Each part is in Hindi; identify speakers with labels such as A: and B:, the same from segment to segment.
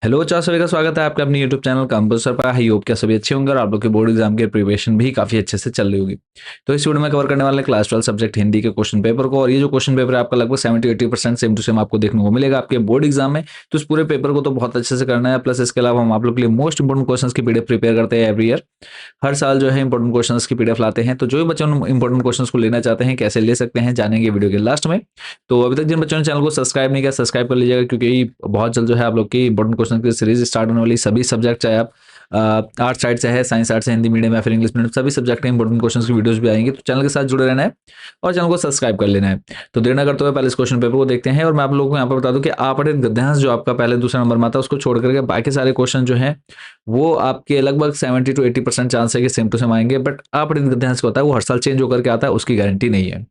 A: हेलो चार सभी का स्वागत है आपके अपने यूट्यूब चैनल कंप्यूटर पर। आई होप क्या सभी अच्छे होंगे और आप लोग के बोर्ड एग्जाम की प्रिपरेशन भी काफी अच्छे से चल रही होगी। तो इस वीडियो में कवर करने वाले क्लास 12 सब्जेक्ट हिंदी के क्वेश्चन पेपर को, और ये जो क्वेश्चन पेपर है आपका लगभग 70-80% सेम टू सेम आपको देखने को मिलेगा आपके बोर्ड एग्जाम में। तो इस पूरे पेपर को तो बहुत अच्छे से करना है, प्लस इसके अलावा हम आप लोग के लिए मोस्ट इंपोर्टेंट क्वेश्चन की पीडीएफ प्रिपेयर करते हैं एवरी ईयर। हर साल जो है इंपॉर्टेंट क्वेश्चंस की पीडीएफ लाते हैं। तो जो भी बच्चे इंपॉर्टेंट क्वेश्चंस को लेना चाहते हैं कैसे ले सकते हैं जानेंगे वीडियो के लास्ट में। तो अभी तक जिन बच्चों ने चैनल को सब्सक्राइब नहीं किया सब्सक्राइब कर लीजिएगा, क्योंकि बहुत जल्द जो है आप लोग की इंपॉर्टेंट क्वेश्चन की सीरीज स्टार्ट होने वाली। सभी सब्जेक्ट चाहे आप आर्ट साइड से है, साइंस आर्ट से, हिंदी मीडियम या फिर इंग्लिश मीडियम, सभी सब्जेक्ट के इंपॉर्टेंट क्वेश्चन की वीडियोस भी आएंगी। तो चैनल के साथ जुड़े रहना है और चैनल को सब्सक्राइब कर लेना है। तो देर ना करते हुए पहले इस क्वेश्चन पेपर को देखते हैं। और मैं आप लोगों को यहाँ पर बता दूं कि आपरित गद्यांश जो आपका पहले दूसरे नंबर में आता है उसको छोड़ करके बाकी सारे क्वेश्चन जो हैं वो आपके लगभग 70 to 80% चांस है कि सेम टू सेम आएंगे। बट आपरित गद्यांश क्या होता है वो हर साल चेंज होकर के आता है, उसकी गारंटी नहीं है।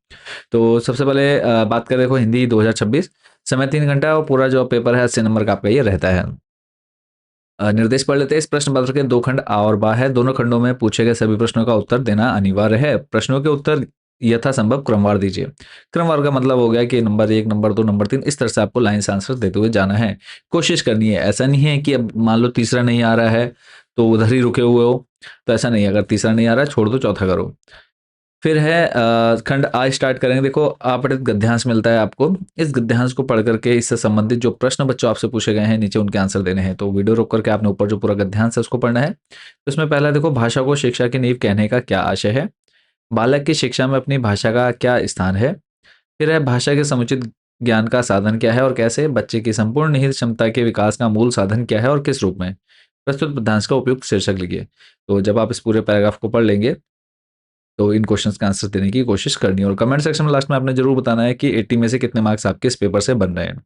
A: तो सबसे पहले बात करें देखो हिंदी 2026, समय 3 घंटा और पूरा जो पेपर है 80 नंबर का आपका ये रहता है। निर्देश पढ़ लेते हैं। इस प्रश्न पत्र के 2 खंड आ और बा है। दोनों खंडों में पूछे गए सभी प्रश्नों का उत्तर देना अनिवार्य है। प्रश्नों के उत्तर यथासंभव क्रमवार दीजिए। क्रमवार का मतलब हो गया कि नंबर 1, नंबर 2, नंबर 3, इस तरह से आपको लाइन से आंसर देते हुए जाना है। कोशिश करनी है, ऐसा नहीं है कि अब मान लो तीसरा नहीं आ रहा है तो उधर ही रुके हुए हो। तो ऐसा नहीं है, अगर तीसरा नहीं आ रहा है छोड़ दो, चौथा करो। फिर है खंड आ स्टार्ट करेंगे। देखो आपरित गद्यांश मिलता है आपको। इस गद्यांश को पढ़ करके इससे संबंधित जो प्रश्न बच्चों आपसे पूछे गए हैं नीचे उनके आंसर देने हैं। तो वीडियो रोक करके आपने ऊपर जो पूरा गद्यांश है उसको पढ़ना है। तो इसमें पहला देखो, भाषा को शिक्षा की नींव कहने का क्या आशय है। बालक की शिक्षा में अपनी भाषा का क्या स्थान है। फिर है भाषा के समुचित ज्ञान का साधन क्या है और कैसे। बच्चे की संपूर्ण निहित क्षमता के विकास का मूल साधन क्या है और किस रूप में। प्रस्तुत पद्यांश का उपयुक्त शीर्षक लिखिए। तो जब आप इस पूरे पैराग्राफ को पढ़ लेंगे तो इन क्वेश्चंस का आंसर देने की कोशिश करनी है। और कमेंट सेक्शन में लास्ट में आपने जरूर बताना है कि 80 में से कितने मार्क्स आपके इस पेपर से बन रहे हैं।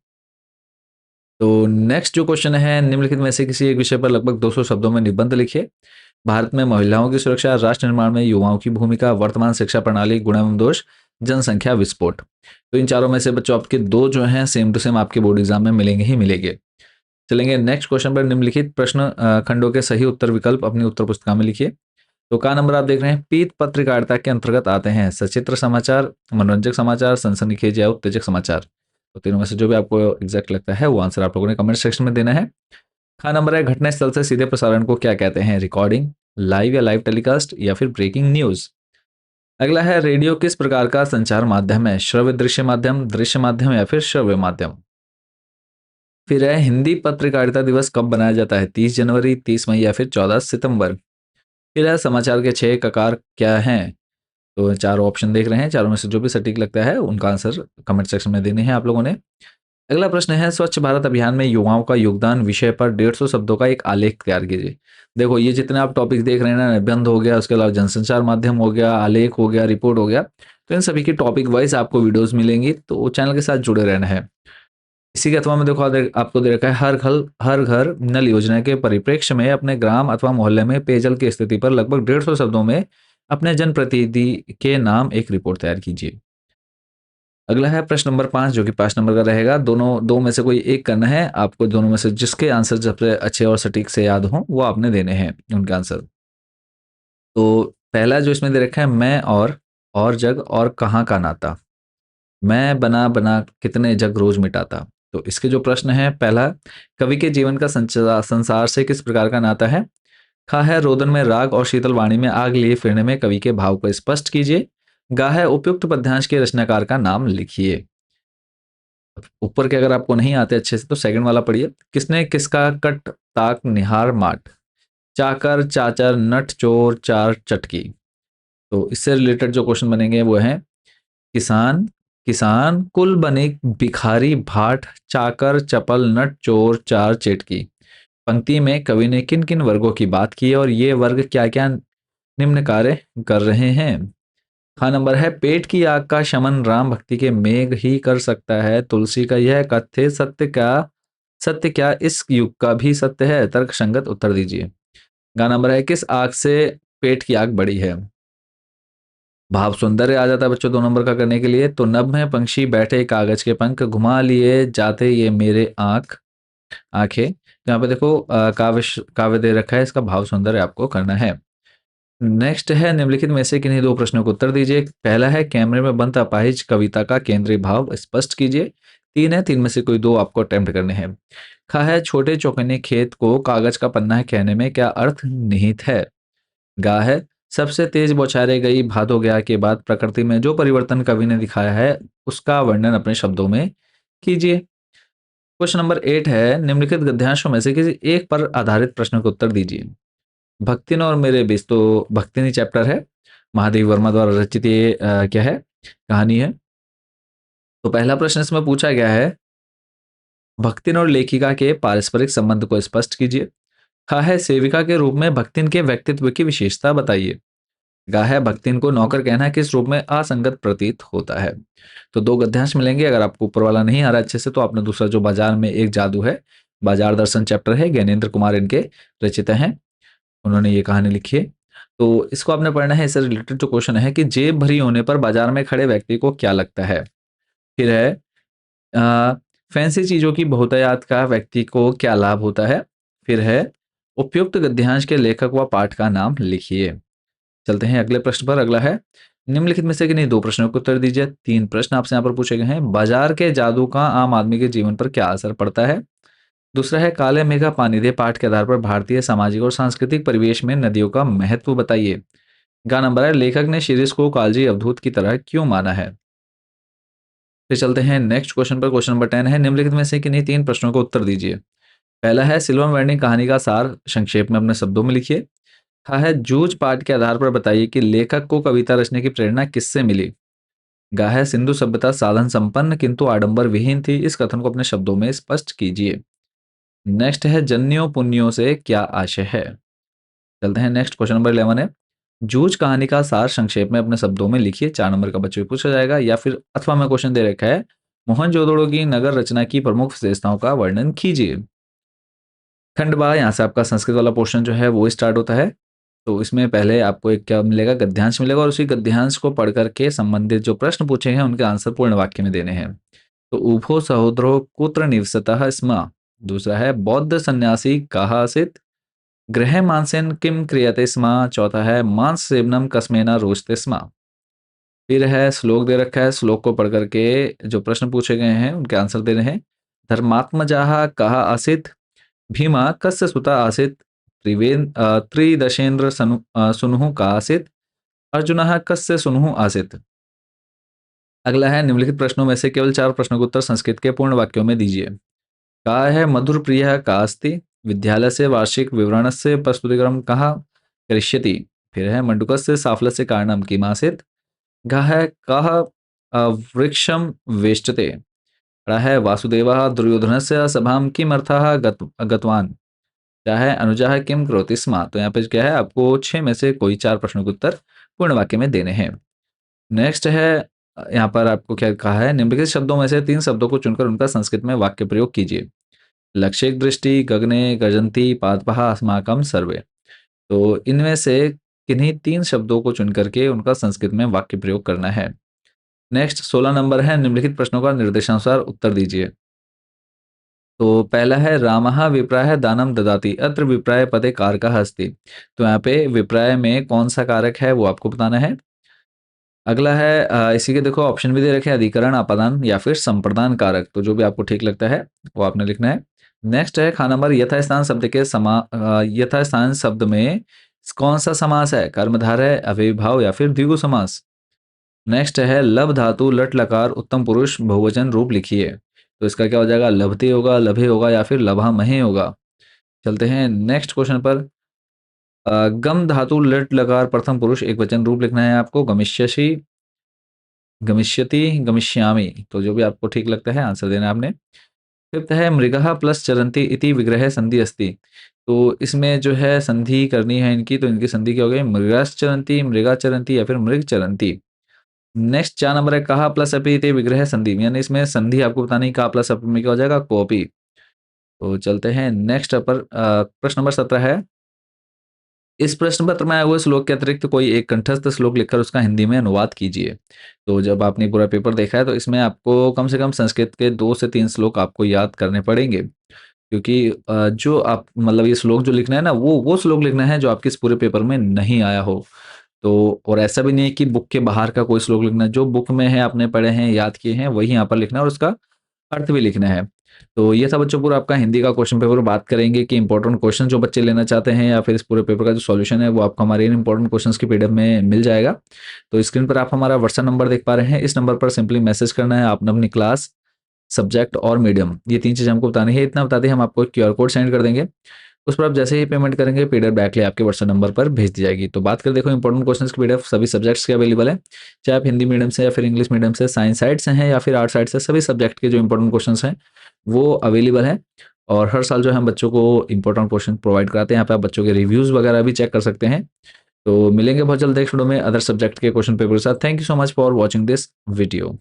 A: तो नेक्स्ट जो क्वेश्चन है, निम्नलिखित में से किसी एक विषय पर लगभग 200 शब्दों में निबंध लिखिए। भारत में महिलाओं की सुरक्षा, राष्ट्र निर्माण में युवाओं की भूमिका, वर्तमान शिक्षा प्रणाली, गुण एवं दोष, जनसंख्या विस्फोट। तो इन चारों में से बच्चों आपके दो जो हैं सेम टू सेम आपके बोर्ड एग्जाम में मिलेंगे ही मिलेंगे। चलेंगे नेक्स्ट क्वेश्चन पर। निम्नलिखित प्रश्न खंडों के सही उत्तर विकल्प अपनी उत्तर पुस्तिका में लिखिए। तो का नंबर आप देख रहे हैं, पीत पत्रकारिता के अंतर्गत आते हैं सचित्र समाचार, मनोरंजक समाचार, सनसनीखेज या उत्तेजक समाचार। तो तीनों में से जो भी आपको एग्जैक्ट लगता है वो आंसर आप लोगों ने कमेंट सेक्शन में देना है। खा नंबर है, घटनास्थल से सीधे प्रसारण को क्या कहते हैं। रिकॉर्डिंग, लाइव या लाइव टेलीकास्ट या फिर ब्रेकिंग न्यूज। अगला है, रेडियो किस प्रकार का संचार माध्यम है। श्रव्य दृश्य माध्यम या फिर श्रव्य माध्यम। फिर है, हिंदी पत्रकारिता दिवस कब बनाया जाता है। 30 जनवरी, 30 मई या फिर 14 सितंबर। फिर है, समाचार के 6 ककार क्या हैं। तो चारों ऑप्शन देख रहे हैं, चारों में से जो भी सटीक लगता है उनका आंसर कमेंट सेक्शन में देने हैं आप लोगों ने। अगला प्रश्न है, स्वच्छ भारत अभियान में युवाओं का योगदान विषय पर 150 शब्दों का एक आलेख तैयार कीजिए। देखो ये जितने आप टॉपिक देख रहे हैं ना, निबंध हो गया, उसके अलावा जनसंचार माध्यम हो गया, आलेख हो गया, रिपोर्ट हो गया, तो इन सभी की टॉपिक वाइज आपको वीडियोस मिलेंगी। तो चैनल के साथ जुड़े रहना है। इसी के अथवा में देखो आपको दे रखा है, हर घर नल योजना के परिप्रेक्ष्य में अपने ग्राम अथवा मोहल्ले में पेयजल की स्थिति पर लगभग 150 शब्दों में अपने जनप्रतिनिधि के नाम एक रिपोर्ट तैयार कीजिए। अगला है प्रश्न नंबर 5, जो कि 5 नंबर का रहेगा। दोनों दो में से कोई एक करना है आपको। दोनों में से जिसके आंसर सबसे अच्छे और सटीक से याद हो वो आपने देने हैं उनके आंसर। तो पहला जो इसमें दे रखा है, मैं और जग और कहाँ का नाता। मैं बना बना कितने जग रोज मिटाता। तो इसके जो प्रश्न है, पहला, कवि के जीवन का संसार से किस प्रकार का नाता है। खा है, रोदन में राग और शीतल वाणी में आग लिए फिरने में कवि के भाव को स्पष्ट कीजिए। गा है, उपयुक्त पद्यांश के रचनाकार का नाम लिखिए। ऊपर के अगर आपको नहीं आते अच्छे से तो सेकंड वाला पढ़िए। किसने किसका कट ताक निहार माट, चाकर चाचर नट चोर चार चटकी। तो इससे रिलेटेड जो क्वेश्चन बनेंगे वो हैं, किसान किसान कुल बने भिखारी भाट, चाकर चपल नट चोर चार चेटकी। पंक्ति में कवि ने किन किन वर्गों की बात की है और ये वर्ग क्या क्या निम्न कार्य कर रहे हैं। हाँ नंबर है, पेट की आग का शमन राम भक्ति के मेघ ही कर सकता है। तुलसी का यह कथ्य सत्य क्या इस युग का भी सत्य है। तर्क संगत उत्तर दीजिए। गा नंबर है, किस आग से पेट की आग बढ़ी है। भाव सौंदर्य आ जाता है बच्चों 2 नंबर का करने के लिए। तो नभ में पंछी बैठे कागज के पंख, घुमा लिए जाते ये मेरे आंखें। तो यहाँ पे देखो काव्य काव्य दे रखा है, इसका भाव सौंदर्य आपको करना है। नेक्स्ट है, निम्नलिखित में से किन्हीं 2 प्रश्नों को उत्तर दीजिए। पहला है, कैमरे में बंद अपाहिज कविता का केंद्रीय भाव स्पष्ट कीजिए। 3 है, 3 में से कोई 2 आपको अटेम्प्ट करने हैं। ख है, छोटे चौकन्ने खेत को कागज का पन्ना कहने में क्या अर्थ निहित है? गा है, सबसे तेज बौछारे गई भादो गया के बाद प्रकृति में जो परिवर्तन कवि ने दिखाया है उसका वर्णन अपने शब्दों में कीजिए। क्वेश्चन नंबर 8 है, निम्नलिखित गद्यांशों में से किसी एक पर आधारित प्रश्न का उत्तर दीजिए। भक्तिन और मेरे बीच, तो भक्तिनी चैप्टर है, महादेव वर्मा द्वारा रचित ये क्या है, कहानी है। तो पहला प्रश्न इसमें पूछा गया है, भक्तिन और लेखिका के पारस्परिक संबंध को स्पष्ट कीजिए। ख है, सेविका के रूप में भक्तिन के व्यक्तित्व की विशेषता बताइए। गा है, भक्तिन को नौकर कहना किस रूप में असंगत प्रतीत होता है। तो 2 गद्यांश मिलेंगे। अगर आपको ऊपर वाला नहीं आ रहा अच्छे से तो आपने दूसरा जो बाजार में एक जादू है, बाजार दर्शन चैप्टर है, ज्ञानेंद्र कुमार इनके रचिता हैं, उन्होंने ये कहानी लिखी है। तो इसको आपने पढ़ना है। इससे रिलेटेड जो क्वेश्चन है कि जेब भरी होने पर बाजार में खड़े व्यक्ति को क्या लगता है। फिर है अ, फैंसी चीजों की बहुतायत का व्यक्ति को क्या लाभ होता है। फिर है उपयुक्त गद्यांश के लेखक व पाठ का नाम लिखिए। चलते हैं अगले प्रश्न पर। अगला है, निम्नलिखित में से किन्हीं 2 प्रश्नों के उत्तर दीजिए। 3 प्रश्न आपसे यहाँ पर पूछे गए हैं। बाजार के जादू का आम आदमी के जीवन पर क्या असर पड़ता है। दूसरा है, काले मेघा पानी दे पाठ के आधार पर भारतीय सामाजिक और सांस्कृतिक परिवेश में नदियों का महत्व बताइए। गा नंबर है, लेखक ने शीर्ष को कालजी अवधूत की तरह क्यों माना है। फिर चलते हैं नेक्स्ट क्वेश्चन पर। क्वेश्चन नंबर 10 है, निम्नलिखित में से किन्हीं 3 प्रश्नों का उत्तर दीजिए। पहला है, सिल्वर बैनिंग कहानी का सार संक्षेप में अपने शब्दों में लिखिए। हाँ है, जूझ पाठ के आधार पर बताइए कि लेखक को कविता रचने की प्रेरणा किससे मिली। गा है, सिंधु सभ्यता साधन संपन्न किंतु आडंबर विहीन थी, इस कथन को अपने शब्दों में स्पष्ट कीजिए। नेक्स्ट है, जन्यों पुण्यों से क्या आशय है। चलते हैं नेक्स्ट। क्वेश्चन नंबर 11 है, जूझ कहानी का सार संक्षेप में अपने शब्दों में लिखिए। 4 नंबर का बच्चों से पूछा जाएगा। या फिर अथवा में क्वेश्चन दे रखा है, मोहनजोदड़ो की नगर रचना की प्रमुख विशेषताओं का वर्णन कीजिए। खंड बा, यहाँ से आपका संस्कृत वाला पोर्शन जो है वो स्टार्ट होता है। तो इसमें पहले आपको एक क्या मिलेगा, गद्यांश मिलेगा, और उसी गद्यांश को पढ़ करके संबंधित जो प्रश्न पूछे हैं उनके आंसर पूर्ण वाक्य में देने हैं। तो उभो सहोदरो कुत्र निवसतः स्म। दूसरा है, बौद्ध सन्यासी कहाँ आसीत। गृह मांसेन किम क्रियते स्म। चौथा है, मांस सेवनम कस्मेना रोचते स्म। फिर है, श्लोक दे रखा है, श्लोक को पढ़ करके जो प्रश्न पूछे गए हैं उनके आंसर देने हैं। धर्मात्मजाः कहाँ आसीत। भीमा कस्य सुता आसीत्। त्रिदशेन्द्र सुनुः का आसीत्। अर्जुनः कस्य सुनुः आसीत्। अगला है, निम्नलिखित प्रश्नों में से केवल 4 प्रश्नों के उत्तर संस्कृत के पूर्ण वाक्यों में दीजिए। का है, मधुर प्रियः का अस्ति। विद्यालय से वार्षिक विवरण से प्रस्तुतिक्रम कहाँ करिष्यति। फिर है, मंडूकस्य साफल्यस्य कारणं किम् आसीत्। घ है, कः वृक्षं वेष्टते। ड़ है, वासुदेवः दुर्योधनस्य सभां किमर्थः गतवान्। क्या है, अनुजा किम करोति स्म। तो यहाँ पे क्या है, आपको 6 में से कोई 4 प्रश्नों के उत्तर पूर्ण वाक्य में देने हैं। नेक्स्ट है, यहाँ पर आपको क्या कहा है, निम्नलिखित शब्दों में से 3 शब्दों को चुनकर उनका संस्कृत में वाक्य प्रयोग कीजिए। लक्ष्य दृष्टि, गगने गजंती पादपः अस्माकं सर्वे। तो इनमें से किन्हीं 3 शब्दों को चुन करके उनका संस्कृत में वाक्य प्रयोग करना है। नेक्स्ट 16 नंबर है, निम्नलिखित प्रश्नों का निर्देशानुसार उत्तर दीजिए। तो पहला है, रामः विप्राय दानम ददाति, अत्र विप्राय पदे कारकः अस्ति। तो यहाँ पे विप्राय में कौन सा कारक है वो आपको बताना है। अगला है, इसी के देखो ऑप्शन भी दे रखे हैं, अधिकरण, अपादान या फिर संप्रदान कारक। तो जो भी आपको ठीक लगता है वो आपने लिखना है। नेक्स्ट है, खा नंबर, यथास्थान शब्द के यथास्थान शब्द में कौन सा समास है, कर्मधारय है, अव्ययीभाव या फिर द्विगु समास। नेक्स्ट है, लब धातु लट लकार उत्तम पुरुष बहुवचन रूप लिखिए। तो इसका क्या हो जाएगा, लभते होगा, लभे होगा या फिर लभा महे होगा। चलते हैं नेक्स्ट क्वेश्चन पर। गम धातु लट लकार प्रथम पुरुष एक वचन रूप लिखना है आपको, गमिष्यसि, गमिष्यति, गमिष्यामि। तो जो भी आपको ठीक लगता है आंसर देना है आपने। फिफ्थ है, मृगः प्लस चरंती इति विग्रह संधि अस्ति। तो इसमें जो है संधि करनी है इनकी, तो इनकी संधि क्या हो गई, मृगश्च चरंती, मृगा चरंती या फिर मृग चरंती। नेक्स्ट 4 नंबर है, कहा प्लस अपि इति विग्रह संधि, यानी इसमें संधि आपको बतानी, कहा प्लस अपि में क्या हो जाएगा, कोपी। तो चलते हैं नेक्स्ट पर। प्रश्न नंबर 17 है, इस प्रश्न पत्र में आए हुए श्लोक के अतिरिक्त कोई एक कंठस्थ श्लोक लिखकर उसका हिंदी में अनुवाद कीजिए। तो जब आपने पूरा पेपर देखा है तो इसमें आपको कम से कम संस्कृत के 2 से 3 श्लोक आपको याद करने पड़ेंगे, क्योंकि जो आप मतलब ये श्लोक जो लिखना है ना, वो श्लोक लिखना है जो आपके इस पूरे पेपर में नहीं आया हो। तो और ऐसा भी नहीं है कि बुक के बाहर का कोई श्लोक लिखना है, जो बुक में है, आपने पढ़े हैं, याद किए हैं, वही यहाँ पर लिखना है और उसका अर्थ भी लिखना है। तो ये था बच्चों पूरा आपका हिंदी का क्वेश्चन पेपर। बात करेंगे कि इंपॉर्टेंट क्वेश्चन जो बच्चे लेना चाहते हैं या फिर इस पूरे पेपर का जो सॉल्यूशन है वो आपको हमारे इन इंपॉर्टेंट क्वेश्चंस की पीडीएफ में मिल जाएगा। तो स्क्रीन पर आप हमारा व्हाट्सएप नंबर देख पा रहे हैं। इस नंबर पर सिंपली मैसेज करना है आपने अपनी क्लास, सब्जेक्ट और मीडियम, ये 3 चीज़ें हमको बतानी है। इतना बता दें हम आपको एक क्यूआर कोड सेंड कर देंगे। उस पर आप जैसे ही पेमेंट करेंगे पीडीएफ डायरेक्टली आपके व्हाट्सएप नंबर पर भेज दी जाएगी। तो बात करें देखो इंपॉर्टेंट क्वेश्चंस की पीडीएफ सभी सब्जेक्ट्स के अवेलेबल है। चाहे आप हिंदी मीडियम से या फिर इंग्लिश मीडियम से, साइंस साइड से हैं या फिर आर्ट साइड से, सभी सब्जेक्ट के जो इंपॉर्टेंट क्वेश्चंस हैं वो अवेलेबल हैं। और हर साल जो है हम बच्चों को इंपॉर्टेंट क्वेश्चन प्रोवाइड कराते हैं। यहाँ पे आप बच्चों के रिव्यूज़ वगैरह भी चेक कर सकते हैं। तो मिलेंगे बहुत जल्द नेक्स्ट वीडियो में अदर सब्जेक्ट के क्वेश्चन पेपर के साथ। Thank you so much for watching this video.